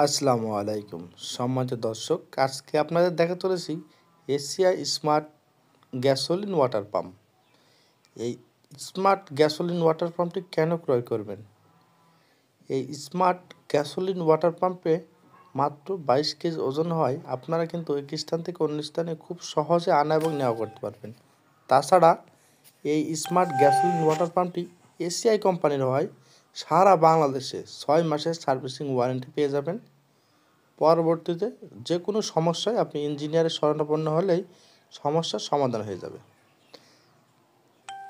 আসসালামু আলাইকুম সম্মানিত দর্শক, আজকে আপনাদের দেখা চলেছি Asia smart gasoline water pump. এই স্মার্ট গ্যাসোলিন ওয়াটার পাম্পটি কেন ক্রয় করবেন? এই স্মার্ট গ্যাসোলিন ওয়াটার পাম্পে মাত্র 22 কেজি ওজন হয়। আপনারা কিন্তু এক স্থান থেকে অন্য স্থানে খুব সহজে আনা এবং নেওয়া করতে পারবেন। তাছাড়া এই স্মার্ট গ্যাসোলিন ওয়াটার পাম্পটি এসিআই কোম্পানির হয়। সারা বাংলাদেশে 6 মাসের সার্ভিসিং ওয়ারেন্টি পেয়ে যাবেন। পরবর্তীতে যে কোনো সমস্যায় আপনি ইঞ্জিনিয়ারের শরণাপন্ন হলেই সমস্যার সমাধান হয়ে যাবে।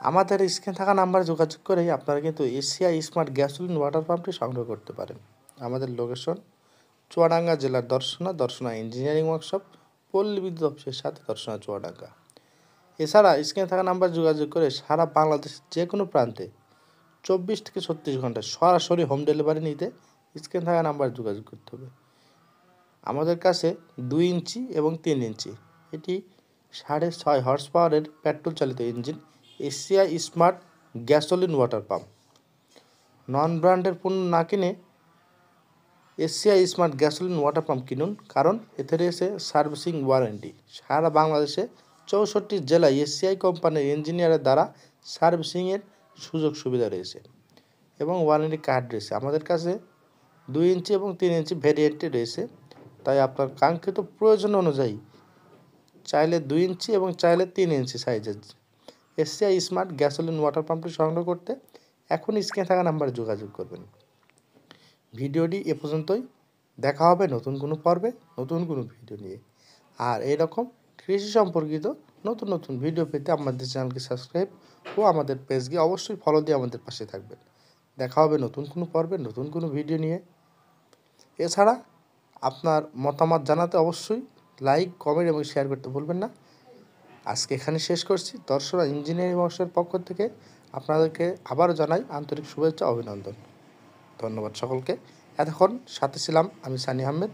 আমাদের স্ক্রিনে থাকা নাম্বারে যোগাযোগ করেই আপনারা কিন্তু এশিয়া স্মার্ট গ্যাসোলিন ওয়াটার পাম্পটি সংগ্রহ করতে পারেন। আমাদের লোকেশন চুয়াডাঙ্গা জেলার দর্শনা ইঞ্জিনিয়ারিং ওয়ার্কশপ, পল্লী বিদ্যুৎ অফিসের সাথে দর্শনা চুয়াডাঙ্গা। এছাড়া স্ক্রিনে থাকা নাম্বার যোগাযোগ করে সারা বাংলাদেশের যে কোনো প্রান্তে 24 থেকে 36 ঘন্টায় সরাসরি হোম ডেলিভারি নিতে স্ক্রিনে থাকা নাম্বার যোগাযোগ করতে হবে। আমাদের কাছে 2 ইঞ্চি এবং 3 ইঞ্চি, এটি 6.5 হর্স পাওয়ারের পেট্রোল চালিত engine Asia smart gasoline water pump. Non ব্র্যান্ডের পণ্য না কিনে Asia smart gasoline water pump কিনুন, কারণ এতে রয়েছে সার্ভিসিং ওয়ারেন্টি। সারা বাংলাদেশে 64 জেলায় এসিআই কোম্পানির ইঞ্জিনিয়ারের দ্বারা সার্ভিসিংয়ের সুযোগ সুবিধা রয়েছে এবং ওয়ারেন্টি কার্ড রয়েছে। আমাদের কাছে 2 ইঞ্চি এবং 3 ইঞ্চি ভেরিয়েন্টটি রয়েছে, তাই আপনার কাঙ্ক্ষিত প্রয়োজন অনুযায়ী চাইলে 2 ইঞ্চি এবং চাইলে 3 ইঞ্চি সাইজের এশিয়া স্মার্ট গ্যাসোলিন ওয়াটার পাম্পটি সংগ্রহ করতে এখন স্ক্রিনে থাকা নাম্বারে যোগাযোগ করবেন। ভিডিওটি এ পর্যন্তই। দেখা হবে নতুন কোনো পর্বে নতুন কোনো ভিডিও নিয়ে। আর এরকম কৃষি সম্পর্কিত নতুন নতুন ভিডিও পেতে আমাদের চ্যানেলকে সাবস্ক্রাইব ও আমাদের পেজকে অবশ্যই ফলো দিয়ে আমাদের পাশে থাকবেন। দেখা হবে নতুন কোনো পর্বে নতুন কোনো ভিডিও নিয়ে। এছাড়া আপনার মতামত জানাতে অবশ্যই লাইক, কমেন্ট এবং শেয়ার করতে ভুলবেন না। আজকে এখানে শেষ করছি। দর্শনা ইঞ্জিনিয়ারিং ওয়ার্কশপের পক্ষ থেকে আপনাদেরকে আবারও জানাই আন্তরিক শুভেচ্ছা, অভিনন্দন। ধন্যবাদ সকলকে। এতক্ষণ সাথে ছিলাম আমি সানি আহমেদ।